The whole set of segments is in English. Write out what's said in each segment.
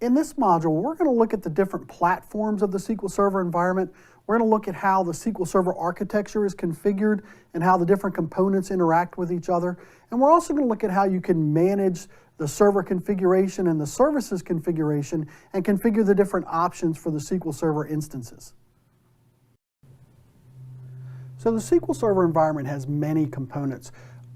In this module, we're going to look at the different platforms of the SQL Server environment. We're going to look at how the SQL Server architecture is configured and how the different components interact with each other. And we're also going to look at how you can manage the server configuration and the services configuration and configure the different options for the SQL Server instances. So the SQL Server environment has many components.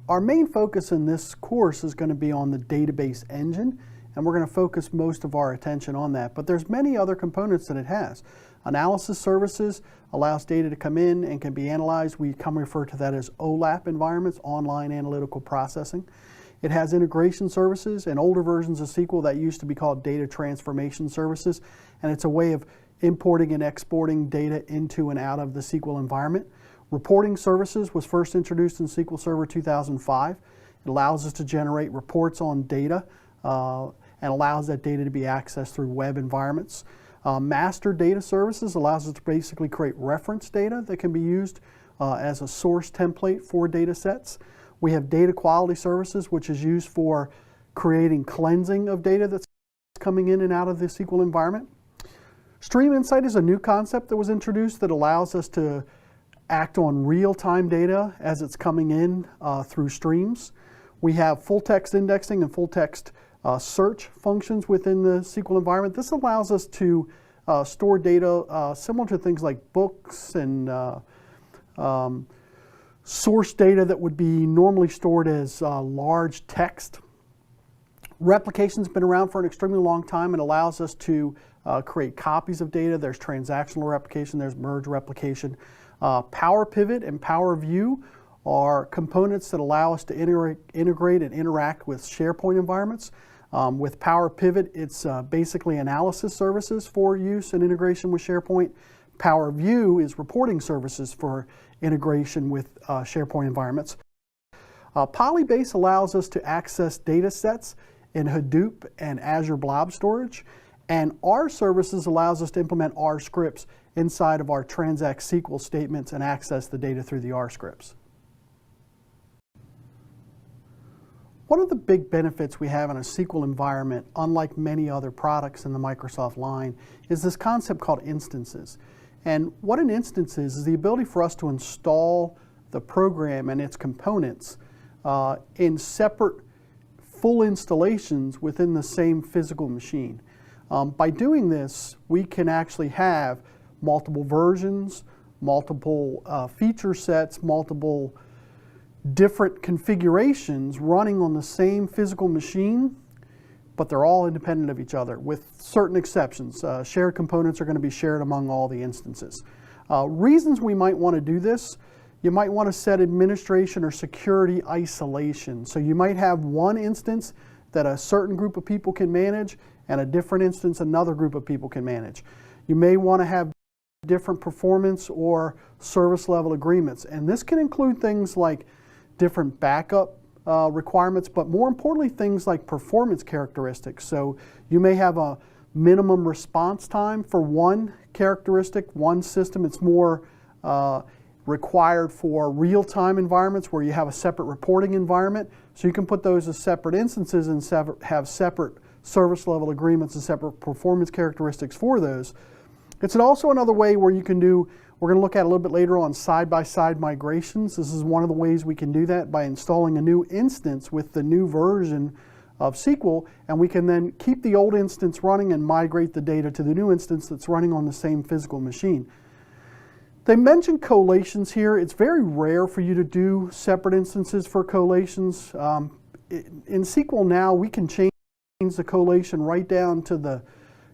Our main focus in this course is going to be on the database engine, and we're going to focus most of our attention on that. But there's many other components that it has. Analysis services allows data to come in and can be analyzed. We refer to that as OLAP environments, online analytical processing. It has integration services and older versions of SQL that used to be called data transformation services, and it's a way of importing and exporting data into and out of the SQL environment. Reporting services was first introduced in SQL Server 2005. It allows us to generate reports on data and allows that data to be accessed through web environments. Master data services allows us to basically create reference data that can be used as a source template for data sets. We have data quality services, which is used for creating cleansing of data that's coming in and out of the SQL environment. Stream Insight is a new concept that was introduced that allows us to act on real-time data as it's coming in through streams. We have full text indexing and full text search functions within the SQL environment. This allows us to store data similar to things like books and source data that would be normally stored as large text. Replication's been around for an extremely long time and allows us to create copies of data. There's transactional replication, there's merge replication. Power Pivot and Power View are components that allow us to integrate and interact with SharePoint environments. With Power Pivot, it's basically analysis services for use and integration with SharePoint. Power View is reporting services for integration with SharePoint environments. Polybase allows us to access data sets in Hadoop and Azure Blob Storage. And R services allows us to implement R scripts inside of our transact SQL statements and access the data through the R scripts. One of the big benefits we have in a SQL environment, unlike many other products in the Microsoft line, is this concept called instances. And what an instance is the ability for us to install the program and its components in separate full installations within the same physical machine. By doing this, we can actually have multiple versions, multiple feature sets, multiple different configurations running on the same physical machine, but they're all independent of each other with certain exceptions. Shared components are going to be shared among all the instances. Reasons we might want to do this: you might want to set administration or security isolation. So you might have one instance that a certain group of people can manage and a different instance another group of people can manage. You may want to have different performance or service level agreements, and this can include things like different backup requirements, but more importantly things like performance characteristics. So you may have a minimum response time for one characteristic, one system. It's more required for real-time environments where you have a separate reporting environment. So you can put those as separate instances and have separate service level agreements and separate performance characteristics for those. It's also another way where you can do, we're going to look at a little bit later on, side-by-side migrations. This is one of the ways we can do that by installing a new instance with the new version of SQL, and we can then keep the old instance running and migrate the data to the new instance that's running on the same physical machine. They mentioned collations here. It's very rare for you to do separate instances for collations. In SQL now, we can change the collation right down to the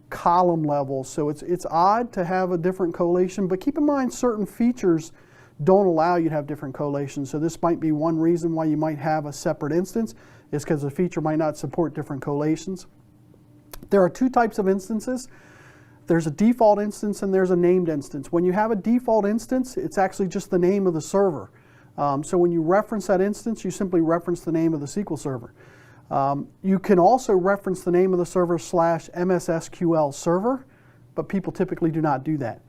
column level, so it's odd to have a different collation, but keep in mind certain features don't allow you to have different collations. So this might be one reason why you might have a separate instance, is because the feature might not support different collations. There are two types of instances. There's a default instance and there's a named instance. When you have a default instance, it's actually just the name of the server. So when you reference that instance, you simply reference the name of the SQL server. You can also reference the name of the server / MS SQL Server, but people typically do not do that.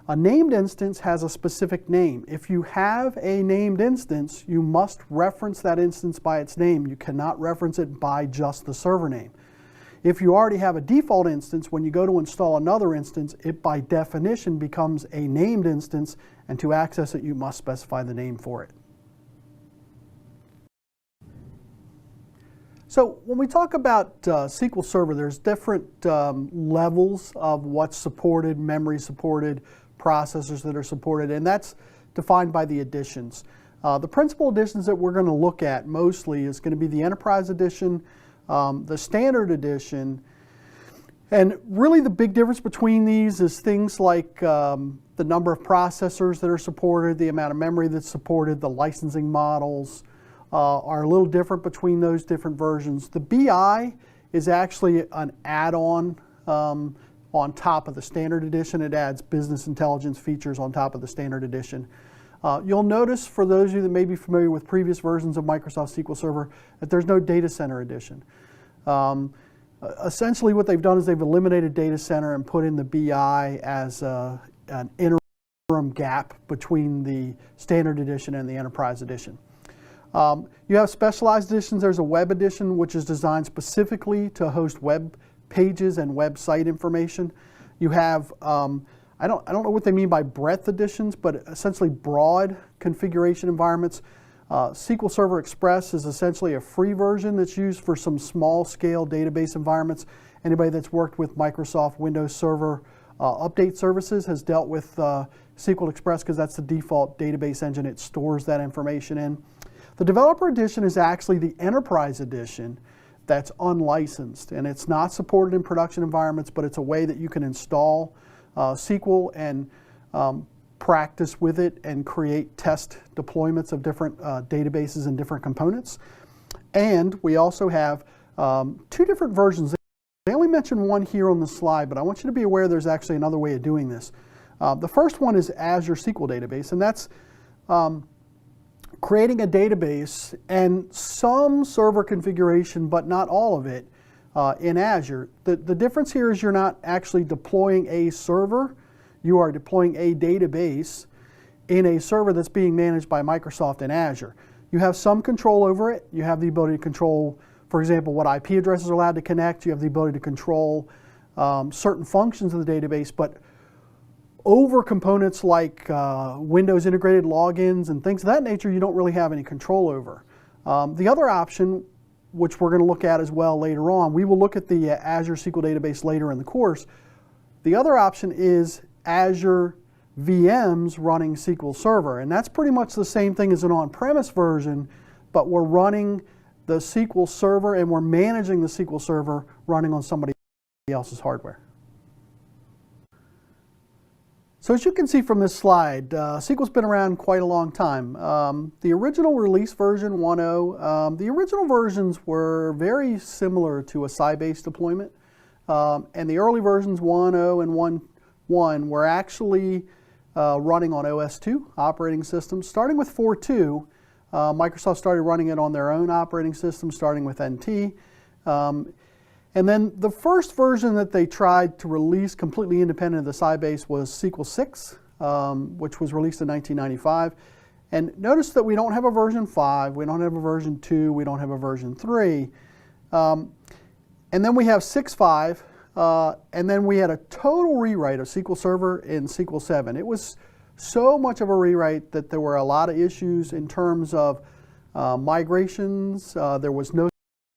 A named instance has a specific name. If you have a named instance, you must reference that instance by its name. You cannot reference it by just the server name. If you already have a default instance, when you go to install another instance, it by definition becomes a named instance, and to access it, you must specify the name for it. So when we talk about SQL Server, there's different levels of what's supported, memory supported, processors that are supported, and that's defined by the editions. The principal editions that we're going to look at mostly is going to be the Enterprise Edition, the Standard Edition, and really the big difference between these is things like the number of processors that are supported, the amount of memory that's supported, the licensing models are a little different between those different versions. The BI is actually an add-on on top of the Standard Edition. It adds business intelligence features on top of the Standard Edition. You'll notice, for those of you that may be familiar with previous versions of Microsoft SQL Server, that there's no Data Center Edition. Essentially what they've done is they've eliminated Data Center and put in the BI as an interim gap between the Standard Edition and the Enterprise Edition. You have specialized editions. There's a Web Edition, which is designed specifically to host web pages and website information. You have, I don't know what they mean by breadth editions, but essentially broad configuration environments. SQL Server Express is essentially a free version that's used for some small-scale database environments. Anybody that's worked with Microsoft Windows Server update services has dealt with SQL Express because that's the default database engine it stores that information in. The Developer Edition is actually the Enterprise Edition that's unlicensed, and it's not supported in production environments, but it's a way that you can install SQL and practice with it and create test deployments of different databases and different components. And we also have two different versions. They only mention one here on the slide, but I want you to be aware there's actually another way of doing this. The first one is Azure SQL Database, and that's creating a database and some server configuration, but not all of it, in Azure. The difference here is you're not actually deploying a server, you are deploying a database in a server that's being managed by Microsoft in Azure. You have some control over it. You have the ability to control, for example, what IP addresses are allowed to connect. You have the ability to control certain functions of the database, but over components like Windows integrated logins and things of that nature, you don't really have any control over. The other option, which we're going to look at as well later on, we will look at the Azure SQL Database later in the course. The other option is Azure VMs running SQL Server, and that's pretty much the same thing as an on-premise version, but we're running the SQL Server and we're managing the SQL Server running on somebody else's hardware. So as you can see from this slide, SQL's been around quite a long time. The original release version 1.0, the original versions were very similar to a Sybase deployment, and the early versions 1.0 and 1.1 were actually running on OS/2 operating systems. Starting with 4.2, Microsoft started running it on their own operating system, starting with NT. And then the first version that they tried to release completely independent of the Sybase was SQL 6, which was released in 1995. And notice that we don't have a version 5, we don't have a version 2, we don't have a version 3. And then we have 6.5, and then we had a total rewrite of SQL Server in SQL 7. It was so much of a rewrite that there were a lot of issues in terms of migrations. There was no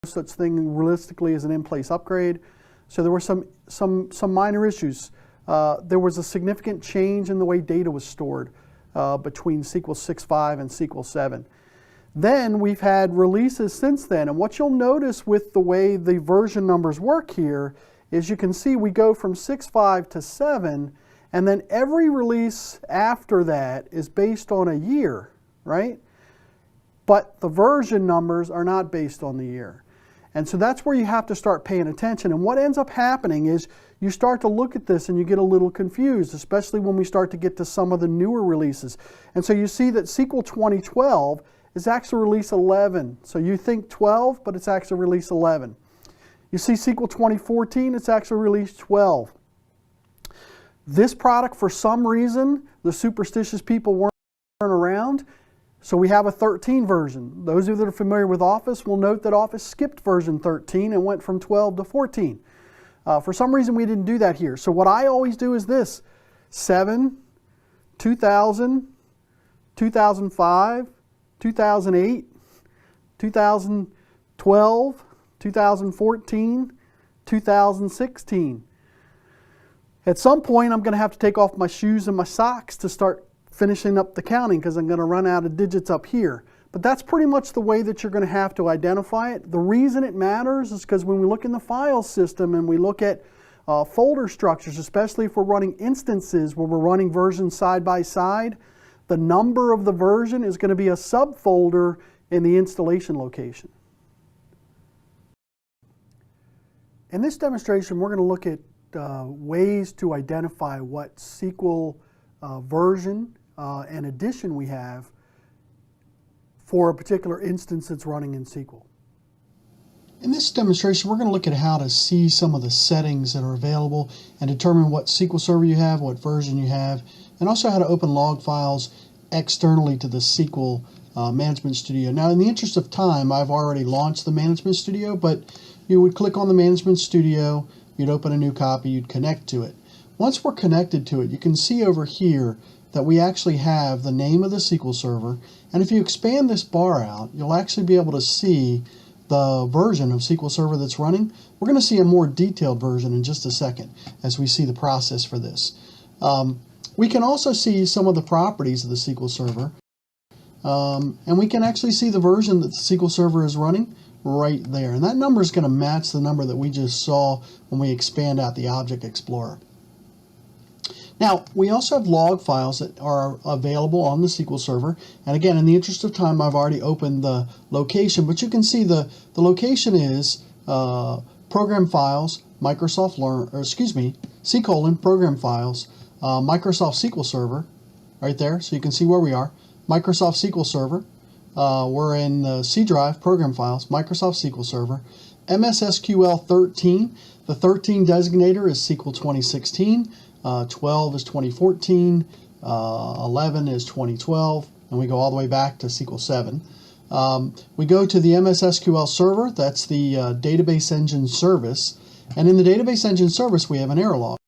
such thing realistically as an in-place upgrade. So there were some minor issues. There was a significant change in the way data was stored between SQL 6.5 and SQL 7. Then we've had releases since then, and what you'll notice with the way the version numbers work here is you can see we go from 6.5 to 7, and then every release after that is based on a year, right? But the version numbers are not based on the year. And so that's where you have to start paying attention. And what ends up happening is you start to look at this and you get a little confused, especially when we start to get to some of the newer releases. And so you see that SQL 2012 is actually release 11. So you think 12, but it's actually release 11. You see SQL 2014, it's actually release 12. This product, for some reason, the superstitious people weren't around. So we have a 13 version. Those of you that are familiar with Office will note that Office skipped version 13 and went from 12 to 14. For some reason we didn't do that here. So what I always do is this: 7, 2000, 2005, 2008, 2012, 2014, 2016. At some point I'm going to have to take off my shoes and my socks to start finishing up the counting, because I'm going to run out of digits up here. But that's pretty much the way that you're going to have to identify it. The reason it matters is because when we look in the file system and we look at folder structures, especially if we're running instances where we're running versions side by side, the number of the version is going to be a subfolder in the installation location. In this demonstration, we're going to look at ways to identify what SQL version and edition we have for a particular instance that's running in SQL. In this demonstration, we're going to look at how to see some of the settings that are available and determine what SQL Server you have, what version you have, and also how to open log files externally to the SQL Management Studio. Now, in the interest of time, I've already launched the Management Studio, but you would click on the Management Studio, you'd open a new copy, you'd connect to it. Once we're connected to it, you can see over here that we actually have the name of the SQL Server, and if you expand this bar out, you'll actually be able to see the version of SQL Server that's running. We're going to see a more detailed version in just a second as we see the process for this. We can also see some of the properties of the SQL Server, and we can actually see the version that the SQL Server is running right there. And that number is going to match the number that we just saw when we expand out the Object Explorer. Now, we also have log files that are available on the SQL Server. And again, in the interest of time, I've already opened the location, but you can see the location is Program Files, Microsoft Learn, or excuse me, Program Files, Microsoft SQL Server, right there. So you can see where we are. Microsoft SQL Server. We're in the C drive, Program Files, Microsoft SQL Server, MS SQL 13. The 13 designator is SQL 2016. 12 is 2014, 11 is 2012, and we go all the way back to SQL 7. We go to the MS SQL Server, that's the Database Engine Service, and in the Database Engine Service we have an error log.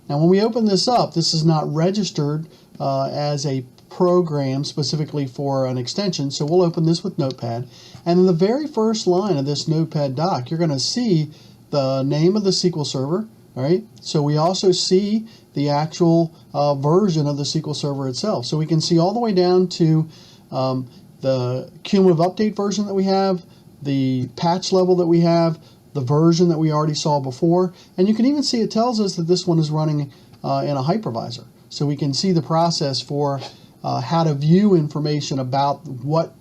Now when we open this up, this is not registered as a program specifically for an extension, so we'll open this with Notepad, and in the very first line of this Notepad doc, you're going to see the name of the SQL Server. All right, so we also see the actual version of the SQL Server itself. So we can see all the way down to the cumulative update version that we have, the patch level that we have, the version that we already saw before, and you can even see it tells us that this one is running in a hypervisor. So we can see the process for how to view information about what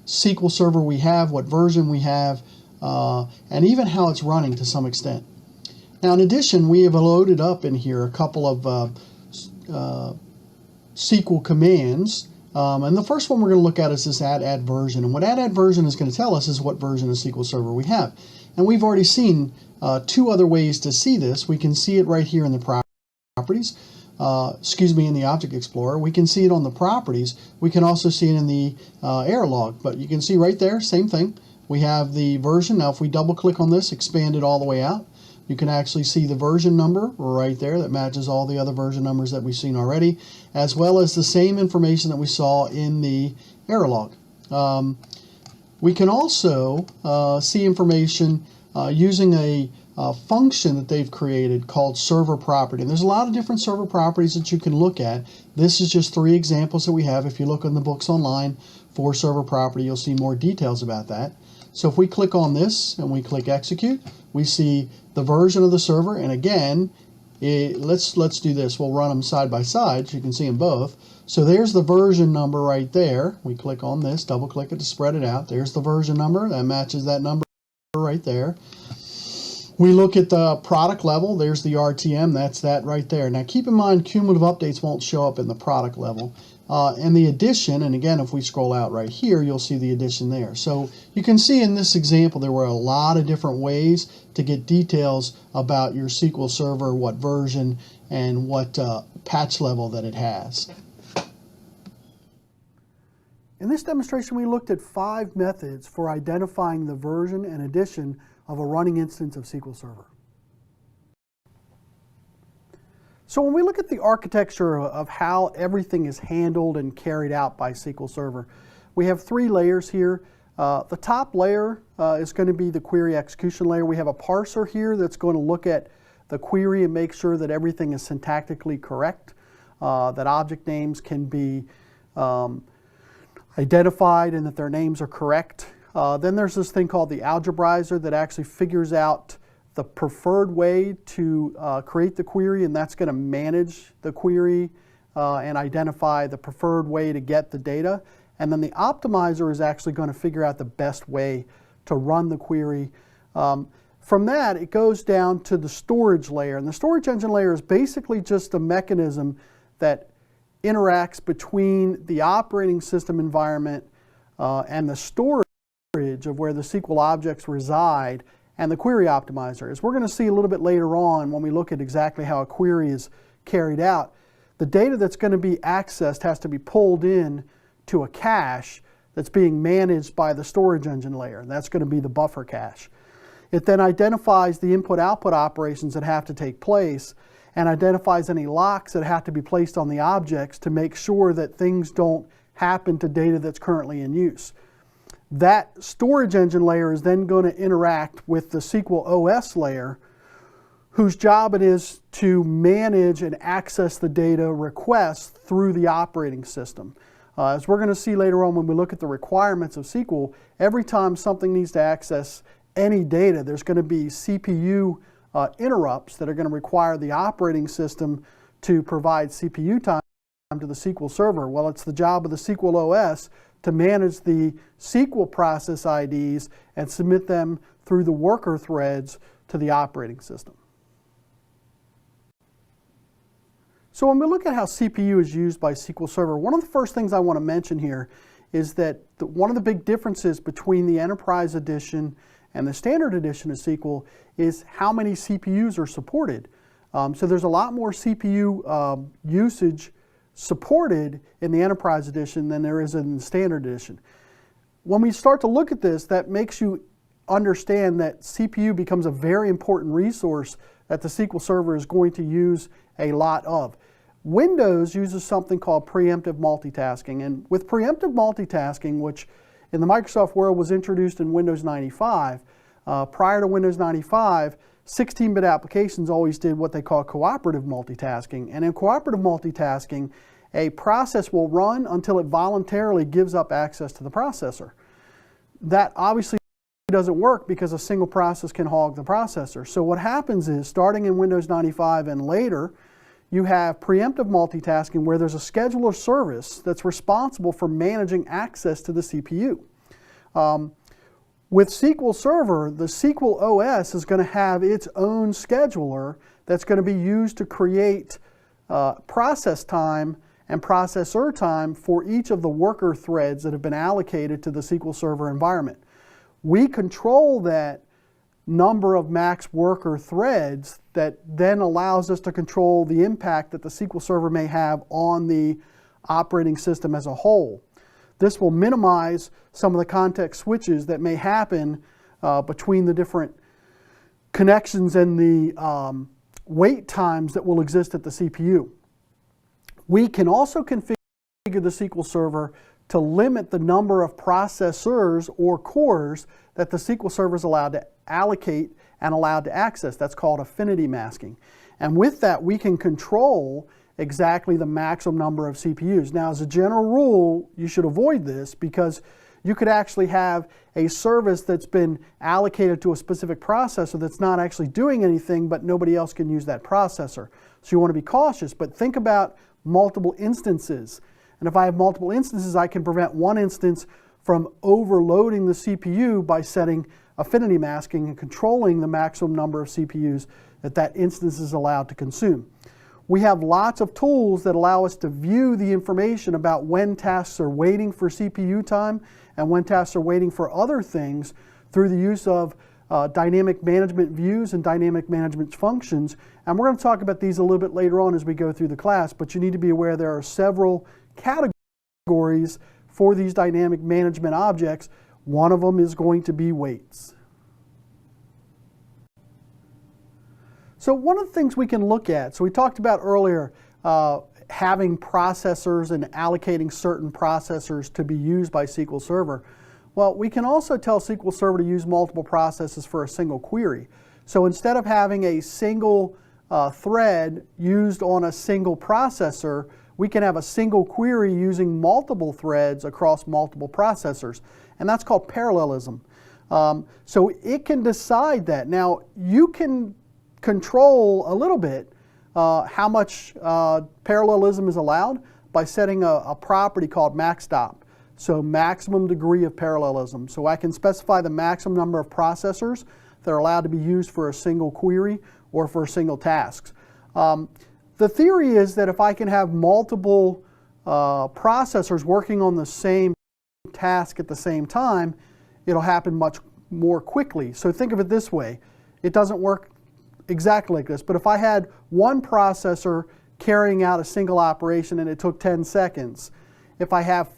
SQL Server we have, what version we have, and even how it's running to some extent. Now, in addition, we have loaded up in here a couple of SQL commands. And the first one we're going to look at is this add version. And what add version is going to tell us is what version of SQL Server we have. And we've already seen two other ways to see this. We can see it right here in the properties. In the Object Explorer. We can see it on the properties. We can also see it in the error log. But you can see right there, same thing. We have the version. Now, if we double click on this, expand it all the way out, you can actually see the version number right there that matches all the other version numbers that we've seen already, as well as the same information that we saw in the error log. We can also see information using a function that they've created called server property. And there's a lot of different server properties that you can look at. This is just 3 examples that we have. If you look in the books online for server property, you'll see more details about that. So if we click on this and we click execute, we see the version of the server, and again, let's do this. We'll run them side by side so you can see them both. So there's the version number right there. We click on this, double click it to spread it out. There's the version number, that matches that number right there. We look at the product level, there's the RTM, that's that right there. Now keep in mind, cumulative updates won't show up in the product level. And the addition, and again, if we scroll out right here, you'll see the addition there. So you can see in this example, there were a lot of different ways to get details about your SQL Server, what version, and what patch level that it has. In this demonstration, we looked at 5 methods for identifying the version and edition of a running instance of SQL Server. So when we look at the architecture of how everything is handled and carried out by SQL Server, we have 3 layers here. The top layer is going to be the query execution layer. We have a parser here that's going to look at the query and make sure that everything is syntactically correct, that object names can be identified and that their names are correct. Then there's this thing called the algebraizer that actually figures out the preferred way to create the query, and that's going to manage the query and identify the preferred way to get the data. And then the optimizer is actually going to figure out the best way to run the query. From that, it goes down to the storage layer. And the storage engine layer is basically just a mechanism that interacts between the operating system environment and the storage of where the SQL objects reside and the query optimizer. As we're going to see a little bit later on when we look at exactly how a query is carried out, the data that's going to be accessed has to be pulled in to a cache that's being managed by the storage engine layer. That's going to be the buffer cache. It then identifies the input-output operations that have to take place and identifies any locks that have to be placed on the objects to make sure that things don't happen to data that's currently in use. That storage engine layer is then going to interact with the SQL OS layer, whose job it is to manage and access the data requests through the operating system. As we're going to see later on when we look at the requirements of SQL, every time something needs to access any data, there's going to be CPU interrupts that are going to require the operating system to provide CPU time to the SQL Server. Well, it's the job of the SQL OS to manage the SQL process IDs and submit them through the worker threads to the operating system. So when we look at how CPU is used by SQL Server, one of the first things I want to mention here is that one of the big differences between the Enterprise Edition and the Standard Edition of SQL is how many CPUs are supported. So there's a lot more CPU usage supported in the Enterprise Edition than there is in the Standard Edition. When we start to look at this, that makes you understand that CPU becomes a very important resource that the SQL Server is going to use a lot of. Windows uses something called preemptive multitasking, and with preemptive multitasking, which in the Microsoft world was introduced in Windows 95, prior to Windows 95, 16-bit applications always did what they call cooperative multitasking. And in cooperative multitasking, a process will run until it voluntarily gives up access to the processor. That obviously doesn't work because a single process can hog the processor. So what happens is, starting in Windows 95 and later, you have preemptive multitasking where there's a scheduler service that's responsible for managing access to the CPU. With SQL Server, the SQL OS is going to have its own scheduler that's going to be used to create process time and processor time for each of the worker threads that have been allocated to the SQL Server environment. We control that number of max worker threads that then allows us to control the impact that the SQL Server may have on the operating system as a whole. This will minimize some of the context switches that may happen between the different connections and the wait times that will exist at the CPU. We can also configure the SQL Server to limit the number of processors or cores that the SQL Server is allowed to allocate and allowed to access. That's called affinity masking. And with that, we can control exactly the maximum number of CPUs. Now, as a general rule, you should avoid this because you could actually have a service that's been allocated to a specific processor that's not actually doing anything, but nobody else can use that processor. So you want to be cautious, but think about multiple instances. And if I have multiple instances, I can prevent one instance from overloading the CPU by setting affinity masking and controlling the maximum number of CPUs that that instance is allowed to consume. We have lots of tools that allow us to view the information about when tasks are waiting for CPU time and when tasks are waiting for other things through the use of dynamic management views and dynamic management functions. And we're going to talk about these a little bit later on as we go through the class, but you need to be aware there are several categories for these dynamic management objects. One of them is going to be weights. So one of the things we can look at, so we talked about earlier having processors and allocating certain processors to be used by SQL Server. Well, we can also tell SQL Server to use multiple processes for a single query. So instead of having a single thread used on a single processor, we can have a single query using multiple threads across multiple processors. And that's called parallelism. So it can decide that. Now, you can control a little bit how much parallelism is allowed by setting a property called maxstop. So maximum degree of parallelism. So I can specify the maximum number of processors that are allowed to be used for a single query or for single tasks. The theory is that if I can have multiple processors working on the same task at the same time, it'll happen much more quickly. So think of it this way. It doesn't work exactly like this, but if I had one processor carrying out a single operation and it took 10 seconds, if I have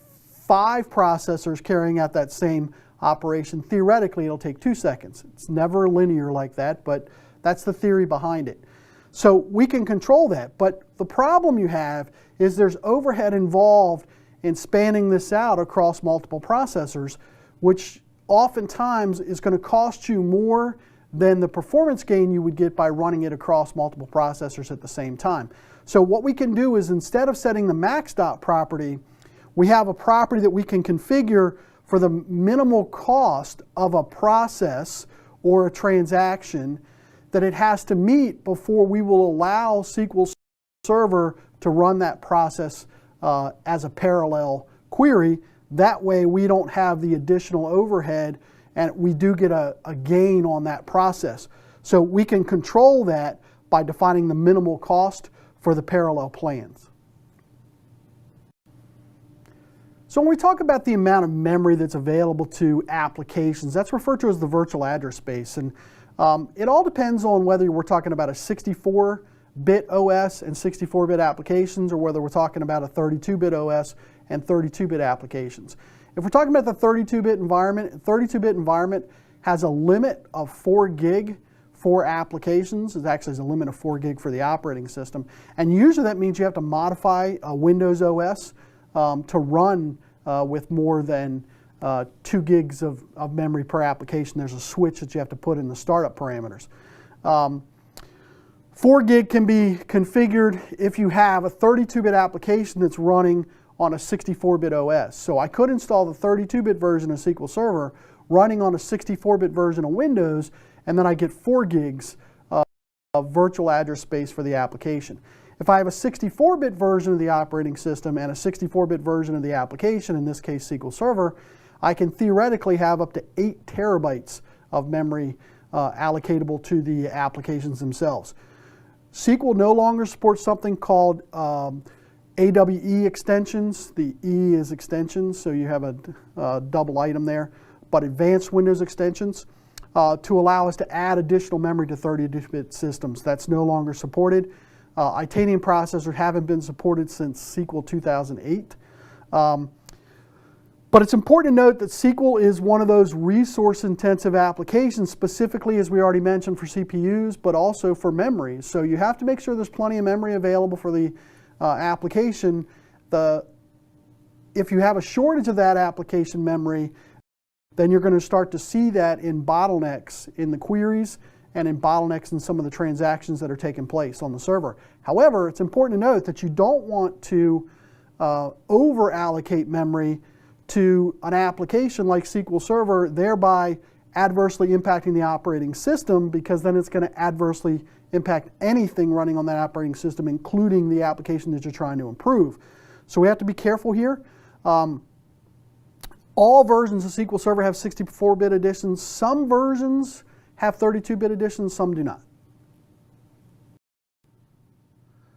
5 processors carrying out that same operation, theoretically it'll take 2 seconds. It's never linear like that, but that's the theory behind it. So we can control that, but the problem you have is there's overhead involved in spanning this out across multiple processors, which oftentimes is going to cost you more than the performance gain you would get by running it across multiple processors at the same time. So what we can do is, instead of setting the maxstop property, we have a property that we can configure for the minimal cost of a process or a transaction that it has to meet before we will allow SQL Server to run that process as a parallel query. That way we don't have the additional overhead and we do get a gain on that process. So we can control that by defining the minimal cost for the parallel plans. So when we talk about the amount of memory that's available to applications, that's referred to as the virtual address space. And it all depends on whether we're talking about a 64-bit OS and 64-bit applications, or whether we're talking about a 32-bit OS and 32-bit applications. If we're talking about the 32-bit environment, 32-bit environment has a limit of 4 gig for applications. It actually has a limit of 4 gig for the operating system. And usually that means you have to modify a Windows OS to run with more than 2 gigs of memory per application. There's a switch that you have to put in the startup parameters. 4 gig can be configured if you have a 32-bit application that's running on a 64-bit OS. So I could install the 32-bit version of SQL Server running on a 64-bit version of Windows, and then I get 4 gigs of virtual address space for the application. If I have a 64-bit version of the operating system and a 64-bit version of the application, in this case SQL Server, I can theoretically have up to 8 terabytes of memory allocatable to the applications themselves. SQL no longer supports something called AWE extensions. The E is extensions, so you have a double item there, but advanced Windows extensions to allow us to add additional memory to 32-bit systems. That's no longer supported. Itanium processors haven't been supported since SQL 2008. But it's important to note that SQL is one of those resource-intensive applications, specifically, as we already mentioned, for CPUs, but also for memory. So you have to make sure there's plenty of memory available for the application. If you have a shortage of that application memory, then you're going to start to see that in bottlenecks in the queries and in bottlenecks in some of the transactions that are taking place on the server. However, it's important to note that you don't want to over-allocate memory to an application like SQL Server, thereby adversely impacting the operating system, because then it's going to adversely impact anything running on that operating system, including the application that you're trying to improve. So we have to be careful here. All versions of SQL Server have 64-bit editions. Some versions have 32-bit editions, some do not.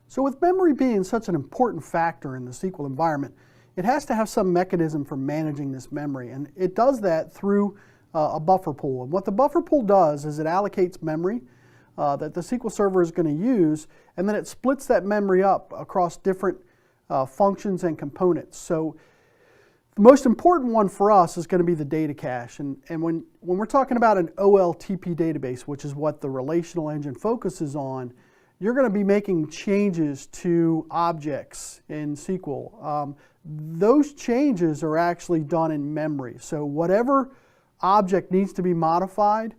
So with memory being such an important factor in the SQL environment, it has to have some mechanism for managing this memory, and it does that through a buffer pool. And what the buffer pool does is it allocates memory that the SQL Server is going to use, and then it splits that memory up across different functions and components. So The most important one for us is going to be the data cache. And when we're talking about an OLTP database, which is what the relational engine focuses on, you're going to be making changes to objects in SQL. Those changes are actually done in memory. So whatever object needs to be modified,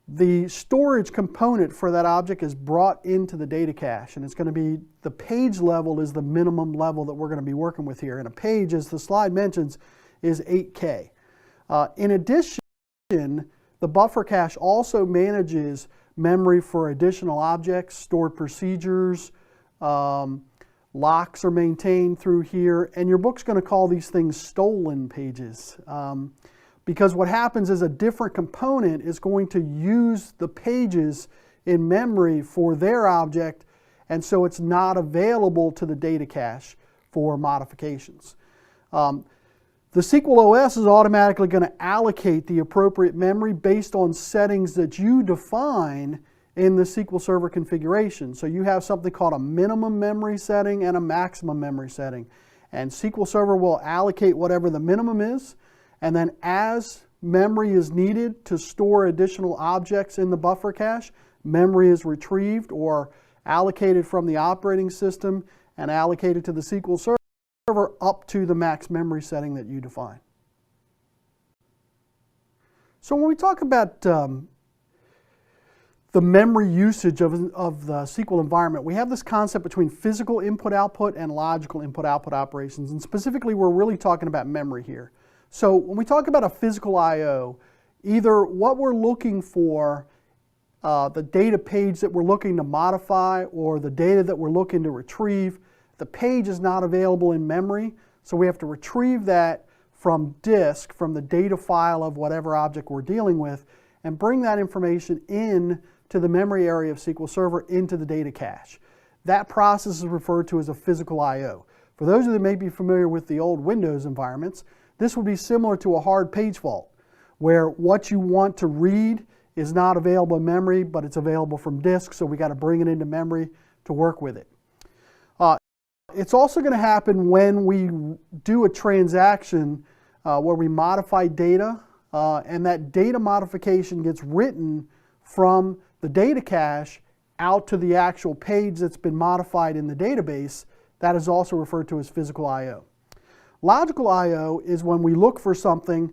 the storage component for that object is brought into the data cache, and it's going to be, the page level is the minimum level that we're going to be working with here. And a page, as the slide mentions, is 8K. In addition, the buffer cache also manages memory for additional objects, stored procedures, locks are maintained through here, and your book's going to call these things stolen pages. Because what happens is a different component is going to use the pages in memory for their object, and so it's not available to the data cache for modifications. The SQL OS is automatically going to allocate the appropriate memory based on settings that you define in the SQL Server configuration. So you have something called a minimum memory setting and a maximum memory setting. And SQL Server will allocate whatever the minimum is, and then as memory is needed to store additional objects in the buffer cache, memory is retrieved or allocated from the operating system and allocated to the SQL Server up to the max memory setting that you define. So when we talk about the memory usage of the SQL environment, we have this concept between physical input-output and logical input-output operations, and specifically we're really talking about memory here. So when we talk about a physical I/O, either what we're looking for, the data page that we're looking to modify, or the data that we're looking to retrieve, the page is not available in memory, so we have to retrieve that from disk, from the data file of whatever object we're dealing with, and bring that information in to the memory area of SQL Server into the data cache. That process is referred to as a physical I/O. For those of you that may be familiar with the old Windows environments, this would be similar to a hard page fault, where what you want to read is not available in memory, but it's available from disk, so we got to bring it into memory to work with it. It's also going to happen when we do a transaction where we modify data, and that data modification gets written from the data cache out to the actual page that's been modified in the database. That is also referred to as physical I/O. Logical I/O is when we look for something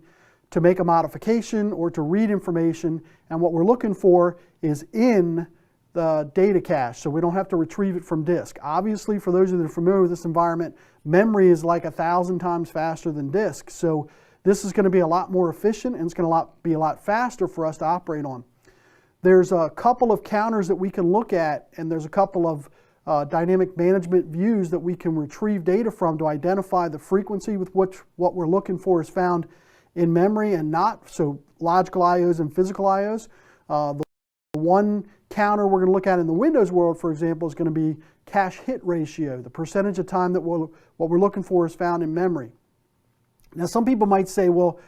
to make a modification or to read information, and what we're looking for is in the data cache, so we don't have to retrieve it from disk. Obviously, for those of you that are familiar with this environment, memory is like 1,000 times faster than disk, so this is going to be a lot more efficient, and it's going to be a lot faster for us to operate on. There's a couple of counters that we can look at, and there's a couple of dynamic management views that we can retrieve data from to identify the frequency with which what we're looking for is found in memory and not. So logical I/Os and physical I/Os. The one counter we're going to look at in the Windows world, for example, is going to be cache hit ratio, the percentage of time that what we're looking for is found in memory. Now some people might say, well,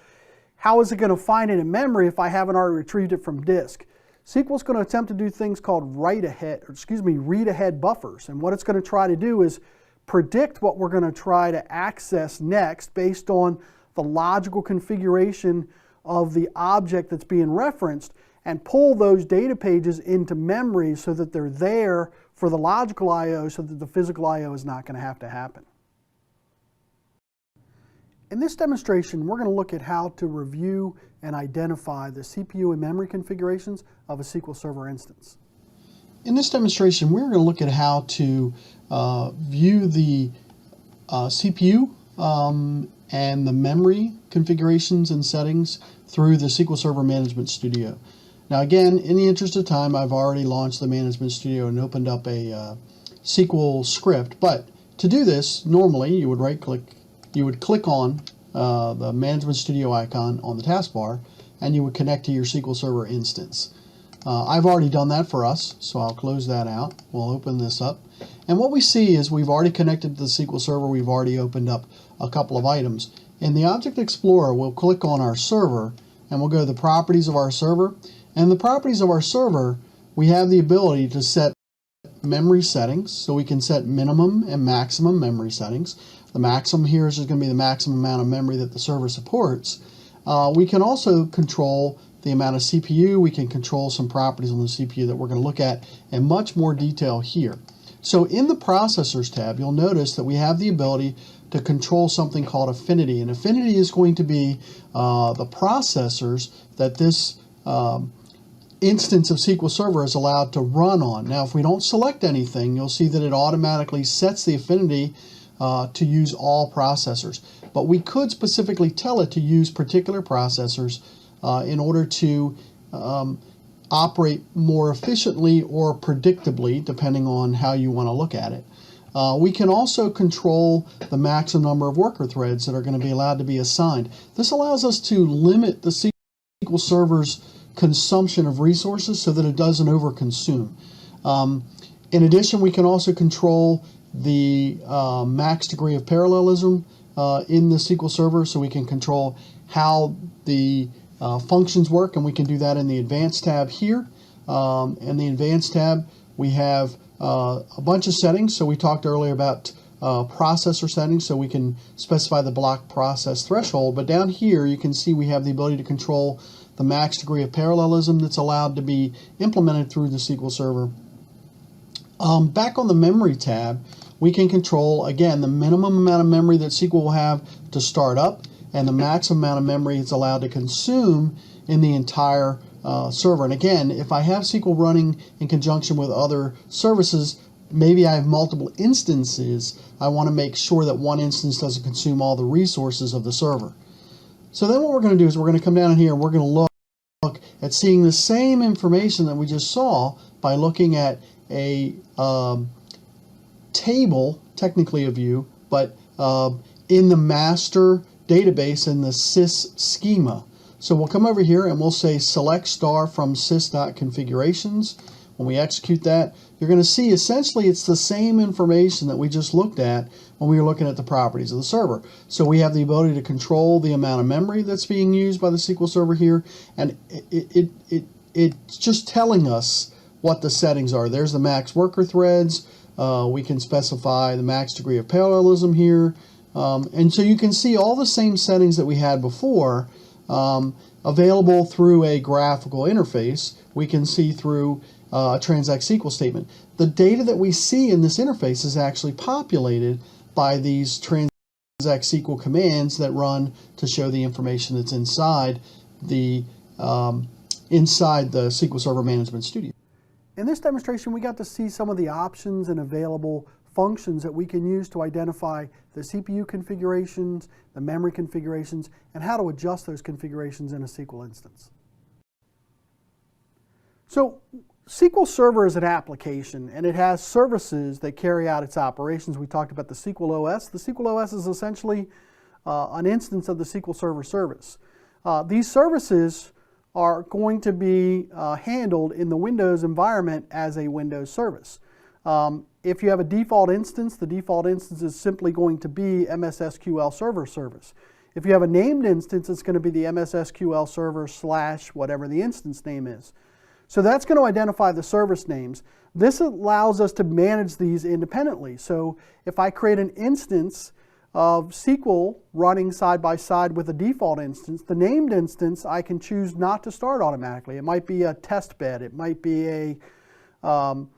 how is it going to find it in memory if I haven't already retrieved it from disk? SQL is going to attempt to do things called read-ahead buffers. And what it's going to try to do is predict what we're going to try to access next based on the logical configuration of the object that's being referenced, and pull those data pages into memory so that they're there for the logical I/O, so that the physical I/O is not going to have to happen. In this demonstration, we're going to look at how to review and identify the CPU and memory configurations of a SQL Server instance. In this demonstration, we're going to look at how to view the CPU and the memory configurations and settings through the SQL Server Management Studio. Now again, in the interest of time, I've already launched the Management Studio and opened up a SQL script, but to do this, normally you would click on the Management Studio icon on the taskbar, and you would connect to your SQL Server instance. I've already done that for us, so I'll close that out. We'll open this up. And what we see is we've already connected to the SQL Server. We've already opened up a couple of items. In the Object Explorer, we'll click on our server, and we'll go to the properties of our server. And the properties of our server, we have the ability to set memory settings, so we can set minimum and maximum memory settings. the maximum here is going to be the maximum amount of memory that the server supports. We can also control the amount of CPU. We can control some properties on the CPU that we're going to look at in much more detail here. So in the Processors tab, you'll notice that we have the ability to control something called affinity. And affinity is going to be the processors that this instance of SQL Server is allowed to run on. Now, if we don't select anything, you'll see that it automatically sets the affinity to use all processors. But we could specifically tell it to use particular processors in order to operate more efficiently or predictably, depending on how you want to look at it. We can also control the maximum number of worker threads that are going to be allowed to be assigned. This allows us to limit the SQL Server's consumption of resources so that it doesn't overconsume. In addition, we can also control the max degree of parallelism in the SQL Server, so we can control how the functions work, and we can do that in the Advanced tab here. In the Advanced tab, we have a bunch of settings. So we talked earlier about processor settings, so we can specify the block process threshold. But down here, you can see we have the ability to control the max degree of parallelism that's allowed to be implemented through the SQL Server. Back on the Memory tab, we can control, again, the minimum amount of memory that SQL will have to start up and the maximum amount of memory it's allowed to consume in the entire server. And again, if I have SQL running in conjunction with other services, maybe I have multiple instances, I want to make sure that one instance doesn't consume all the resources of the server. So then what we're going to do is we're going to come down in here and we're going to look at seeing the same information that we just saw by looking at a table, technically a view, but in the master database in the sys schema. So we'll come over here and we'll say select star from sys.configurations. When we execute that, you're going to see essentially it's the same information that we just looked at when we were looking at the properties of the server. So we have the ability to control the amount of memory that's being used by the SQL Server here, and it's just telling us what the settings are. There's the max worker threads. We can specify the max degree of parallelism here. And so you can see all the same settings that we had before available through a graphical interface. We can see through a transact SQL statement. The data that we see in this interface is actually populated by these transact SQL commands that run to show the information that's inside the SQL Server Management Studio. In this demonstration, we got to see some of the options and available functions that we can use to identify the CPU configurations, the memory configurations, and how to adjust those configurations in a SQL instance. So SQL Server is an application, and it has services that carry out its operations. We talked about the SQL OS. The SQL OS is essentially an instance of the SQL Server service. These services are going to be handled in the Windows environment as a Windows service. If you have a default instance, the default instance is simply going to be MS SQL Server service. If you have a named instance, it's going to be the MS SQL Server / whatever the instance name is. So that's going to identify the service names. This allows us to manage these independently. So if I create an instance of SQL running side by side with a default instance, the named instance I can choose not to start automatically. It might be a test bed. It might be an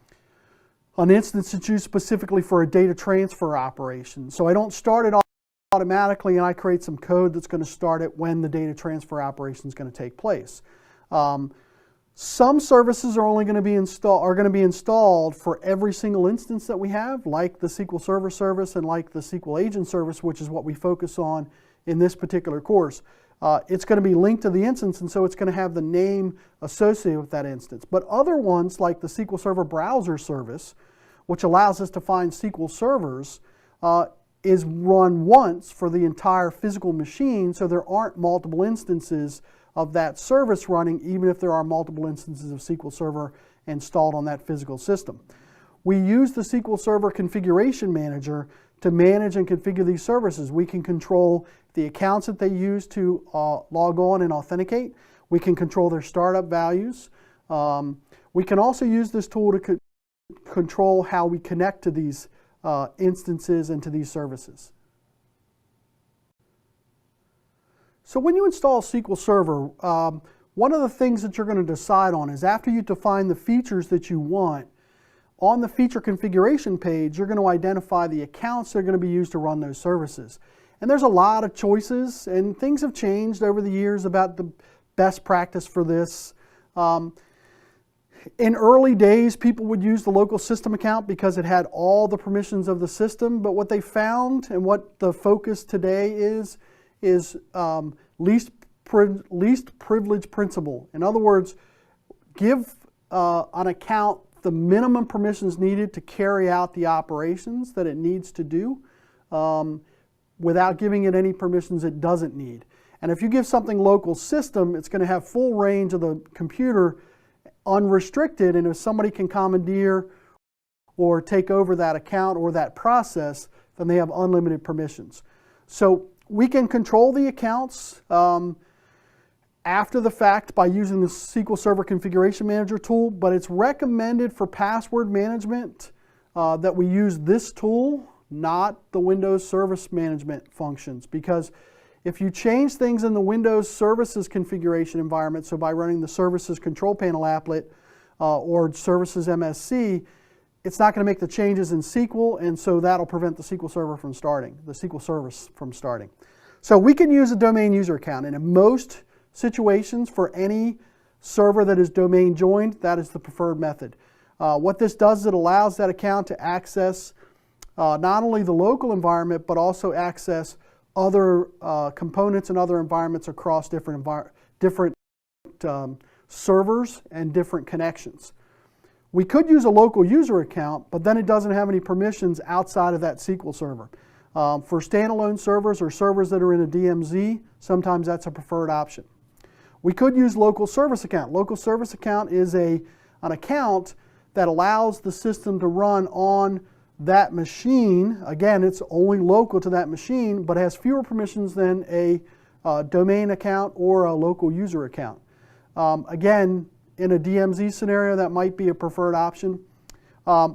instance that's used specifically for a data transfer operation. So I don't start it automatically, and I create some code that's going to start it when the data transfer operation is going to take place. Some services are only going to be installed for every single instance that we have, like the SQL Server service and like the SQL Agent service, which is what we focus on in this particular course. It's going to be linked to the instance, and so it's going to have the name associated with that instance. But other ones, like the SQL Server Browser service, which allows us to find SQL servers, is run once for the entire physical machine, so there aren't multiple instances of that service running, even if there are multiple instances of SQL Server installed on that physical system. We use the SQL Server Configuration Manager to manage and configure these services. We can control the accounts that they use to log on and authenticate. We can control their startup values. We can also use this tool to control how we connect to these instances and to these services. So when you install SQL Server, one of the things that you're going to decide on is after you define the features that you want, on the feature configuration page, you're going to identify the accounts that are going to be used to run those services. And there's a lot of choices, and things have changed over the years about the best practice for this. In early days, people would use the local system account because it had all the permissions of the system, but what they found and what the focus today is least privilege principle. In other words, give an account the minimum permissions needed to carry out the operations that it needs to do without giving it any permissions it doesn't need. And if you give something local system, it's going to have full range of the computer unrestricted, and if somebody can commandeer or take over that account or that process, then they have unlimited permissions. So we can control the accounts after the fact by using the SQL Server Configuration Manager tool, but it's recommended for password management that we use this tool, not the Windows Service Management functions, because if you change things in the Windows Services Configuration Environment, so by running the Services Control Panel applet or Services MSC, it's not going to make the changes in SQL, and so that'll prevent the SQL Server from starting, the SQL service from starting. So we can use a domain user account, and in most situations for any server that is domain joined, that is the preferred method. What this does is it allows that account to access not only the local environment, but also access other components and other environments across different servers and different connections. We could use a local user account, but then it doesn't have any permissions outside of that SQL server. For standalone servers or servers that are in a DMZ, sometimes that's a preferred option. We could use local service account. Local service account is an account that allows the system to run on that machine. Again, it's only local to that machine, but has fewer permissions than a domain account or a local user account. Again, in a DMZ scenario, that might be a preferred option.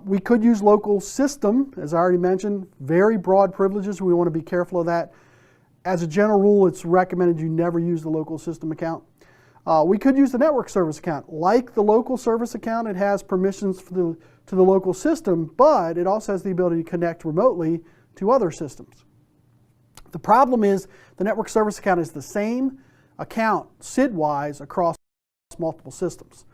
We could use local system, as I already mentioned, very broad privileges. We want to be careful of that. As a general rule, it's recommended you never use the local system account. We could use the network service account. Like the local service account, it has permissions to the local system, but it also has the ability to connect remotely to other systems. The problem is the network service account is the same account SID-wise across multiple systems.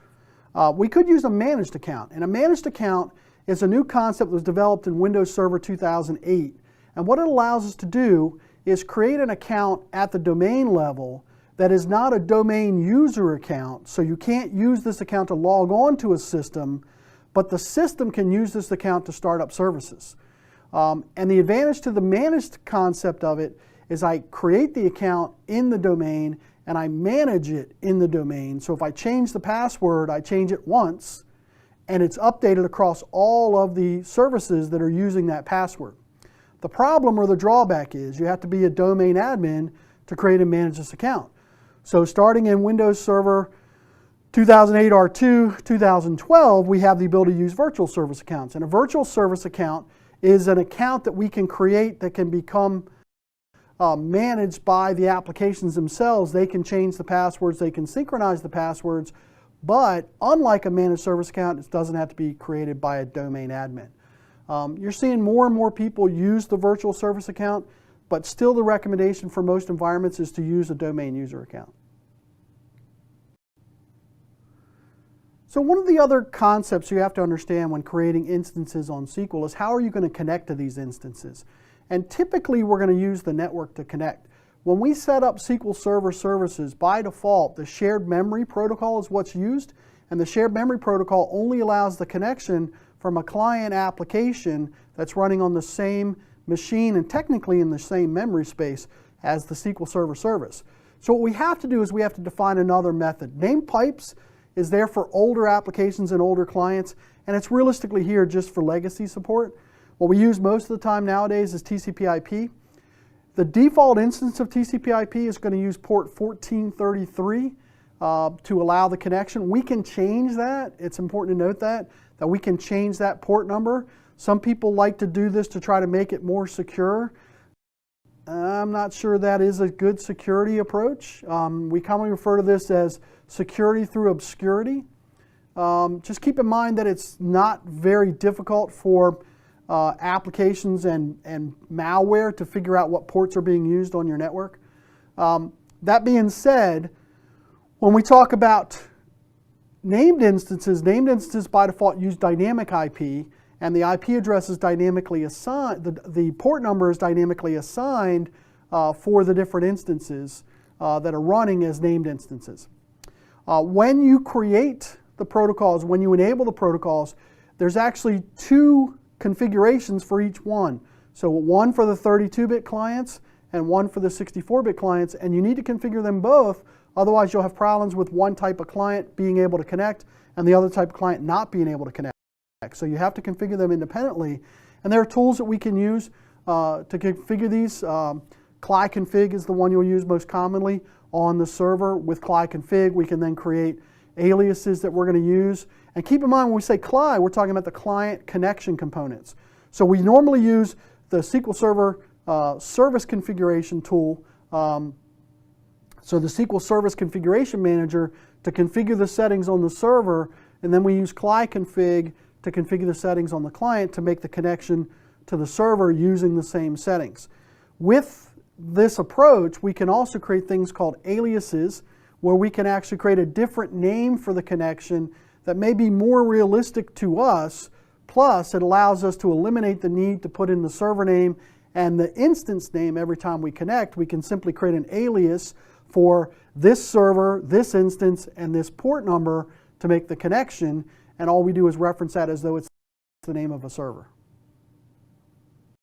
We could use a managed account, and a managed account is a new concept that was developed in Windows Server 2008. And what it allows us to do is create an account at the domain level that is not a domain user account, so you can't use this account to log on to a system, but the system can use this account to start up services. And the advantage to the managed concept of it is I create the account in the domain and I manage it in the domain. So if I change the password, I change it once, and it's updated across all of the services that are using that password. The problem or the drawback is you have to be a domain admin to create and manage this account. So starting in Windows Server 2008 R2, 2012, we have the ability to use virtual service accounts. And a virtual service account is an account that we can create that can become managed by the applications themselves. They can change the passwords, they can synchronize the passwords, but unlike a managed service account, it doesn't have to be created by a domain admin. You're seeing more and more people use the virtual service account, but still the recommendation for most environments is to use a domain user account. So one of the other concepts you have to understand when creating instances on SQL is how are you going to connect to these instances? And typically we're going to use the network to connect. When we set up SQL Server services, by default, the shared memory protocol is what's used, and the shared memory protocol only allows the connection from a client application that's running on the same machine and technically in the same memory space as the SQL Server service. So what we have to do is we have to define another method. Name pipes is there for older applications and older clients, and it's realistically here just for legacy support. What we use most of the time nowadays is TCP/IP. The default instance of TCP/IP is going to use port 1433 to allow the connection. We can change that. It's important to note that we can change that port number. Some people like to do this to try to make it more secure. I'm not sure that is a good security approach. We commonly refer to this as security through obscurity. Just keep in mind that it's not very difficult for applications and malware to figure out what ports are being used on your network. That being said, when we talk about named instances by default use dynamic IP, and the IP address is dynamically assigned, the port number is dynamically assigned for the different instances that are running as named instances. When you create the protocols, when you enable the protocols, there's actually two configurations for each one. So one for the 32-bit clients and one for the 64-bit clients, and you need to configure them both, otherwise you'll have problems with one type of client being able to connect and the other type of client not being able to connect. So you have to configure them independently, and there are tools that we can use to configure these. CliConfig is the one you'll use most commonly on the server. With CliConfig, we can then create aliases that we're going to use. And keep in mind, when we say Cli, we're talking about the client connection components. So we normally use the SQL Server Service Configuration tool, so the SQL Service Configuration Manager, to configure the settings on the server, and then we use CliConfig to configure the settings on the client to make the connection to the server using the same settings. With this approach, we can also create things called aliases, where we can actually create a different name for the connection that may be more realistic to us, plus it allows us to eliminate the need to put in the server name and the instance name every time we connect. We can simply create an alias for this server, this instance, and this port number to make the connection, and all we do is reference that as though it's the name of a server.